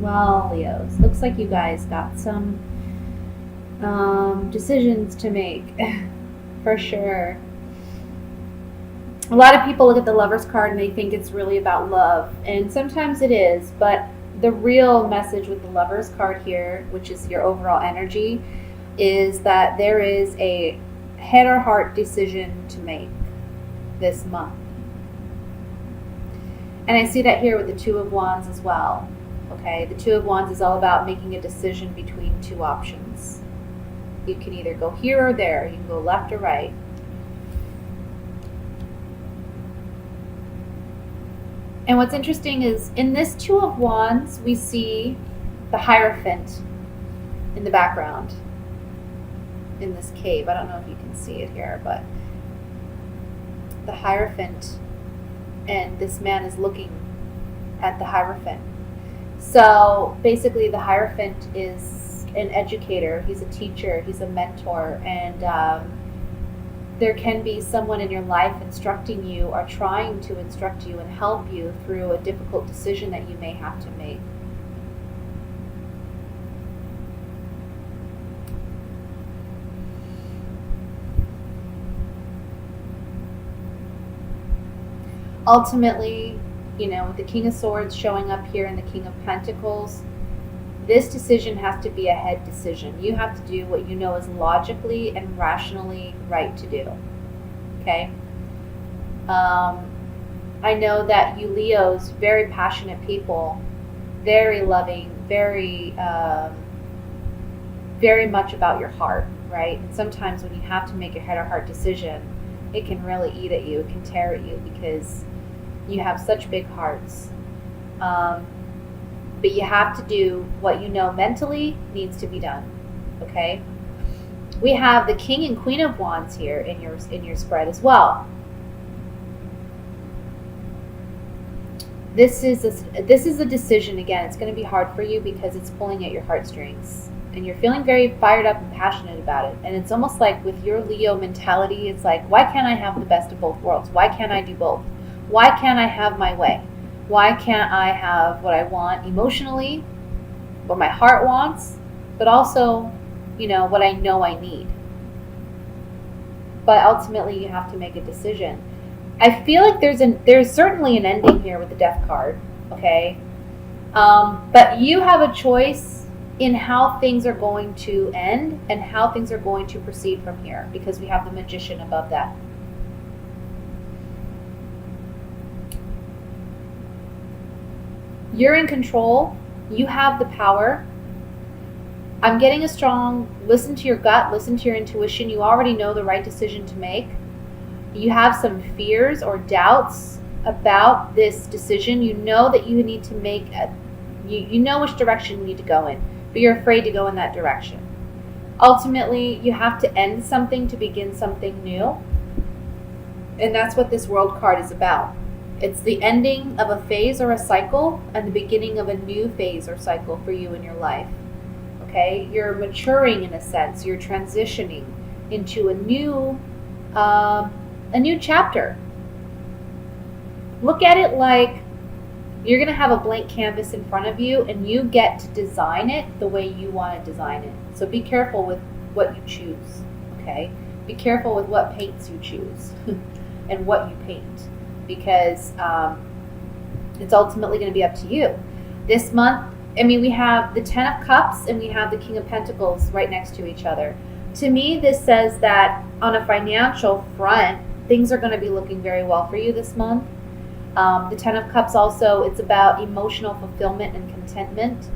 Well, Leos, looks like you guys got some decisions to make for sure. A lot of people look at the Lover's card and they think it's really about love, and sometimes it is, but the real message with the Lover's card here, which is your overall energy, is that there is a head or heart decision to make this month. And I see that here with the Two of Wands as well. Okay, the Two of Wands is all about making a decision between two options. You can either go here or there, you can go left or right. And what's interesting is in this Two of Wands, we see the Hierophant in the background in this cave. I don't know if you can see it here, but the Hierophant, and this man is looking at the Hierophant. So basically the Hierophant is an educator, he's a teacher, he's a mentor, and there can be someone in your life instructing you or trying to instruct you and help you through a difficult decision that you may have to make. Ultimately, with the King of Swords showing up here and the King of Pentacles, this decision has to be a head decision. You have to do what you know is logically and rationally right to do. Okay? I know that you Leos, very passionate people, very loving, very much about your heart, right? And sometimes when you have to make a head or heart decision, it can really eat at you, it can tear at you because you have such big hearts. But you have to do what you know mentally needs to be done. Okay? We have the King and Queen of Wands here in your spread as well. This is a decision. Again, it's going to be hard for you because it's pulling at your heartstrings, and you're feeling very fired up and passionate about it. And it's almost like with your Leo mentality, it's like, why can't I have the best of both worlds? Why can't I do both? Why can't I have my way? Why can't I have what I want emotionally, what my heart wants, but also, what I know I need? But ultimately, you have to make a decision. I feel like there's certainly an ending here with the Death card, okay? But you have a choice in how things are going to end and how things are going to proceed from here, because we have the Magician above that. You're in control. You have the power. I'm getting a strong, listen to your gut, listen to your intuition. You already know the right decision to make. You have some fears or doubts about this decision. You know that you need to make you know which direction you need to go in, but you're afraid to go in that direction. Ultimately, you have to end something to begin something new. And that's what this World card is about. It's the ending of a phase or a cycle and the beginning of a new phase or cycle for you in your life. Okay? You're maturing in a sense. You're transitioning into a new chapter. Look at it like you're going to have a blank canvas in front of you and you get to design it the way you want to design it. So be careful with what you choose. Okay? Be careful with what paints you choose and what you paint. Because it's ultimately going to be up to you. This month, we have the Ten of Cups and we have the King of Pentacles right next to each other. To me, this says that on a financial front, things are going to be looking very well for you this month. The Ten of Cups also, it's about emotional fulfillment and contentment.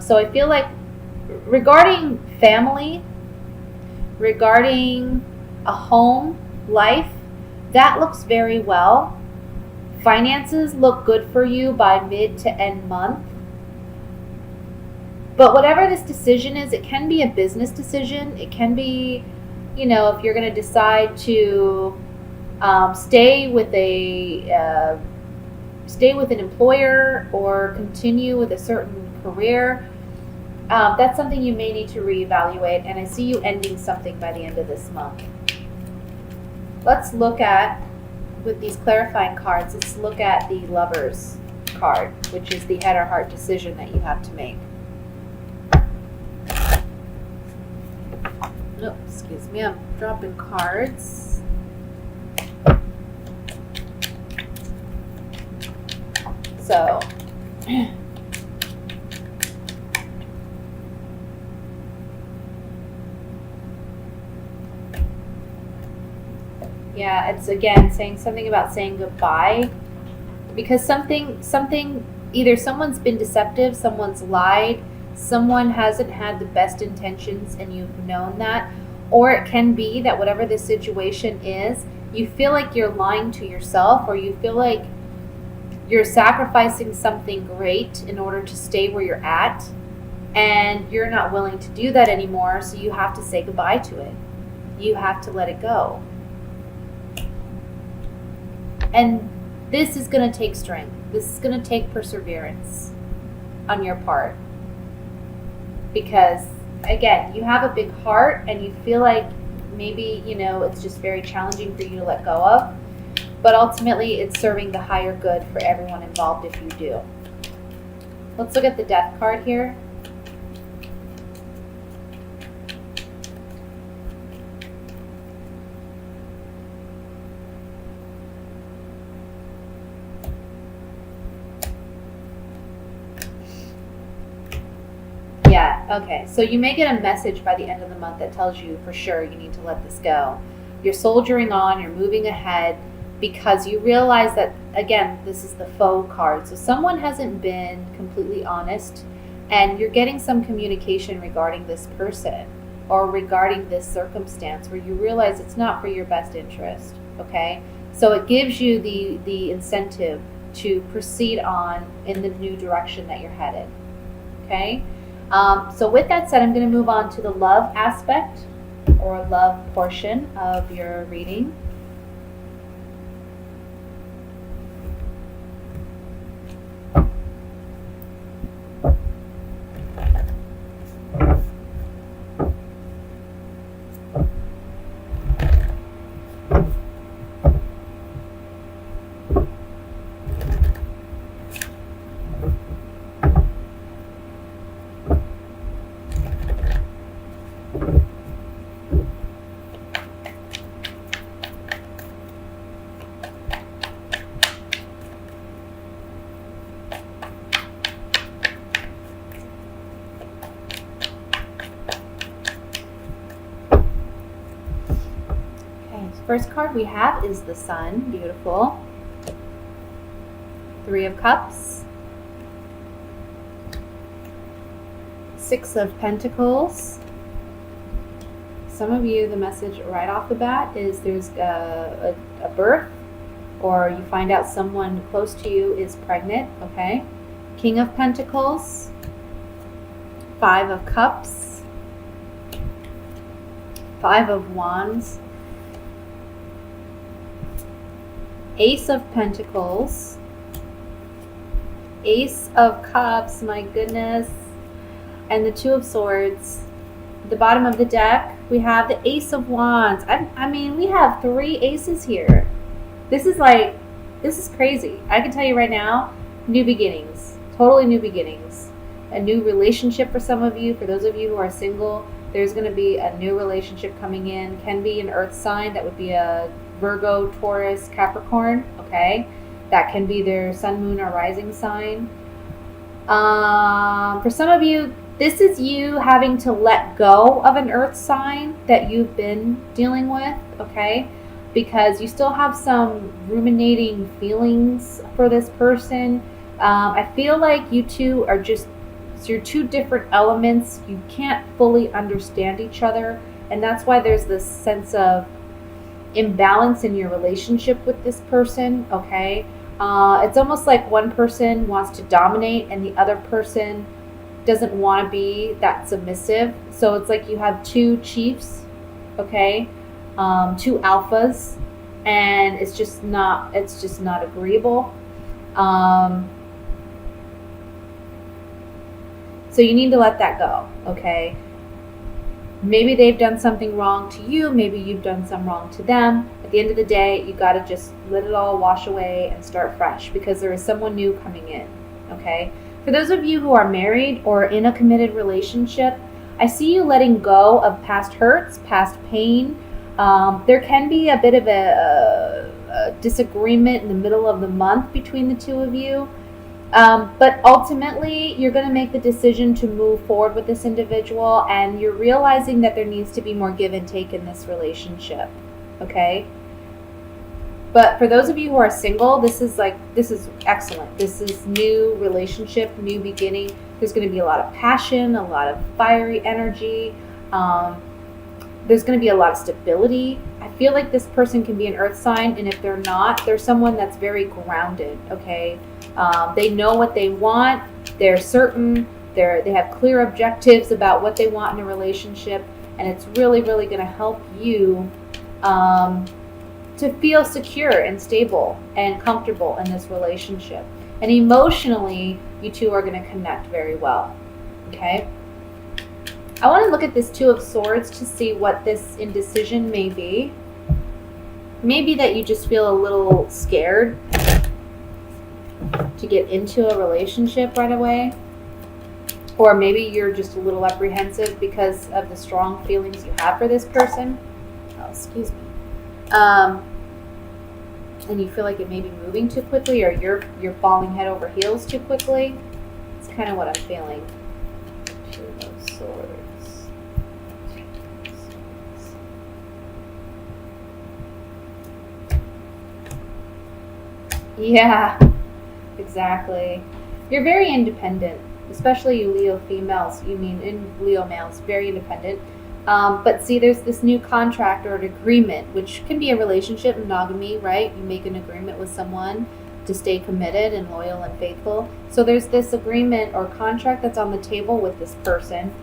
So I feel like regarding family, regarding a home life, that looks very well. Finances look good for you by mid to end month. But whatever this decision is, it can be a business decision. It can be, if you're going to decide to stay with an employer or continue with a certain career. That's something you may need to reevaluate. And I see you ending something by the end of this month. Let's look at, with these clarifying cards, let's look at the Lovers card, which is the head or heart decision that you have to make. Oh, excuse me, I'm dropping cards. So, yeah, it's again saying something about saying goodbye, because something either someone's been deceptive, someone's lied, someone hasn't had the best intentions and you've known that, or it can be that whatever the situation is, you feel like you're lying to yourself, or you feel like you're sacrificing something great in order to stay where you're at, and you're not willing to do that anymore, so you have to say goodbye to it. You have to let it go. And this is going to take strength. This is going to take perseverance on your part. Because, again, you have a big heart and you feel like maybe, it's just very challenging for you to let go of. But ultimately, it's serving the higher good for everyone involved if you do. Let's look at the Death card here. Yeah, okay. So you may get a message by the end of the month that tells you for sure you need to let this go. You're soldiering on, you're moving ahead, because you realize that, again, this is the faux card. So someone hasn't been completely honest, and you're getting some communication regarding this person or regarding this circumstance where you realize it's not for your best interest, okay? So it gives you the incentive to proceed on in the new direction that you're headed, okay? So with that said, I'm going to move on to the love aspect or love portion of your reading. First card we have is the Sun. Beautiful. 3 of Cups. 6 of Pentacles. Some of you, the message right off the bat is there's a birth, or you find out someone close to you is pregnant, okay? King of Pentacles. 5 of Cups. 5 of Wands. Ace of Pentacles, Ace of Cups, my goodness, and the 2 of Swords. At the bottom of the deck, we have the Ace of Wands. I mean, we have 3 aces here. This is crazy. I can tell you right now, new beginnings, totally new beginnings. A new relationship for some of you. For those of you who are single, there's going to be a new relationship coming in. Can be an earth sign. That would be a Virgo, Taurus, Capricorn, okay? That can be their sun, moon, or rising sign. For some of you, this is you having to let go of an earth sign that you've been dealing with, okay? Because you still have some ruminating feelings for this person. I feel like you two are you're 2 different elements. You can't fully understand each other, and that's why there's this sense of imbalance in your relationship with this person, okay? It's almost like one person wants to dominate and the other person doesn't want to be that submissive. So it's like you have 2 chiefs, okay? 2 alphas, and it's just not agreeable. So you need to let that go, okay? Maybe they've done something wrong to you. Maybe you've done some wrong to them. At the end of the day, you got to just let it all wash away and start fresh, because there is someone new coming in. okay? For those of you who are married or in a committed relationship, I see you letting go of past hurts, past pain. There can be a bit of a disagreement in the middle of the month between the two of you. But ultimately, you're going to make the decision to move forward with this individual, and you're realizing that there needs to be more give and take in this relationship, okay? But for those of you who are single, this is excellent. This is new relationship, new beginning. There's going to be a lot of passion, a lot of fiery energy. There's going to be a lot of stability. I feel like this person can be an earth sign, and if they're not, they're someone that's very grounded, okay? They know what they want. They're certain. They have clear objectives about what they want in a relationship, and it's really, really going to help you to feel secure and stable and comfortable in this relationship. And emotionally, you two are going to connect very well, okay? I want to look at this Two of Swords to see what this indecision may be. Maybe that you just feel a little scared to get into a relationship right away. Or maybe you're just a little apprehensive because of the strong feelings you have for this person. Oh, excuse me. And you feel like it may be moving too quickly, or you're falling head over heels too quickly. It's kind of what I'm feeling. Two of Swords. Yeah, exactly. You're very independent, especially you Leo females. In Leo males, very independent. But see, there's this new contract or an agreement, which can be a relationship, monogamy, right? You make an agreement with someone to stay committed and loyal and faithful. So there's this agreement or contract that's on the table with this person,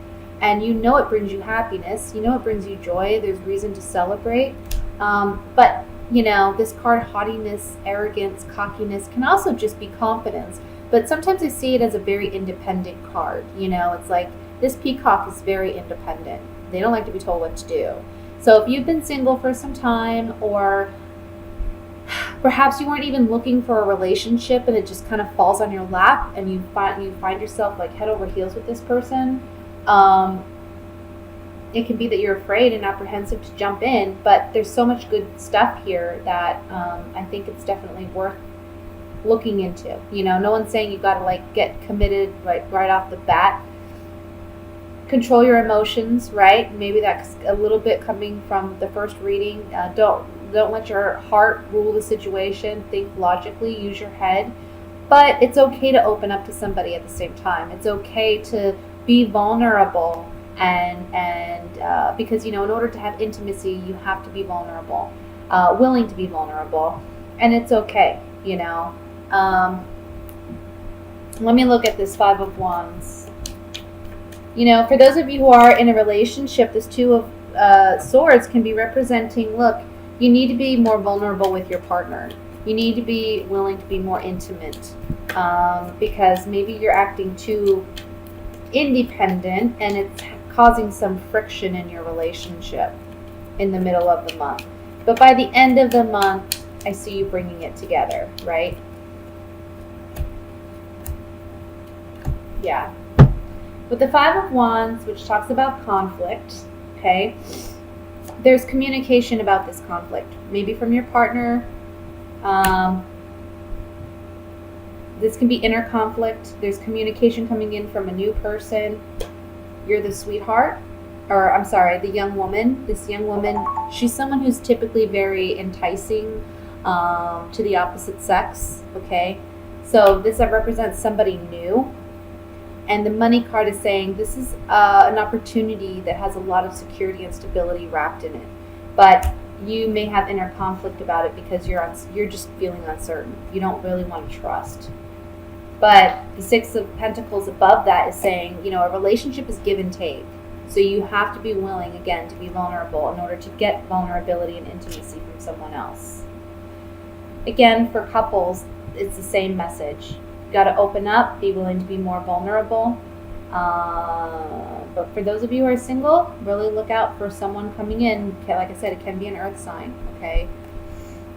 and you know it brings you happiness. You know it brings you joy. There's reason to celebrate. But this card, haughtiness, arrogance, cockiness, can also just be confidence. But sometimes I see it as a very independent card. It's like this peacock is very independent. They don't like to be told what to do. So if you've been single for some time, or perhaps you weren't even looking for a relationship and it just kind of falls on your lap and you find yourself like head over heels with this person, it can be that you're afraid and apprehensive to jump in, but there's so much good stuff here that I think it's definitely worth looking into. No one's saying you got to get committed right off the bat. Control your emotions, right? Maybe that's a little bit coming from the first reading. Don't let your heart rule the situation. Think logically, use your head. But it's okay to open up to somebody at the same time. It's okay to be vulnerable, and because in order to have intimacy, you have to be vulnerable, willing to be vulnerable, and it's okay. Let me look at this Five of Wands. For those of you who are in a relationship, this Two of Swords can be representing, look, you need to be more vulnerable with your partner. You need to be willing to be more intimate, because maybe you're acting too independent and it's causing some friction in your relationship in the middle of the month. But by the end of the month, I see you bringing it together, right? Yeah. With the Five of Wands, which talks about conflict, okay, there's communication about this conflict, maybe from your partner. This can be inner conflict. There's communication coming in from a new person. You're the sweetheart, or I'm sorry, the young woman. This young woman, she's someone who's typically very enticing to the opposite sex, okay? So this represents somebody new. And the Money card is saying this is an opportunity that has a lot of security and stability wrapped in it. But you may have inner conflict about it because you're just feeling uncertain. You don't really want to trust. But the Six of Pentacles above that is saying, a relationship is give and take. So you have to be willing, again, to be vulnerable in order to get vulnerability and intimacy from someone else. Again, for couples, it's the same message. Got to open up, be willing to be more vulnerable. But for those of you who are single, really look out for someone coming in. Like I said, it can be an earth sign, okay?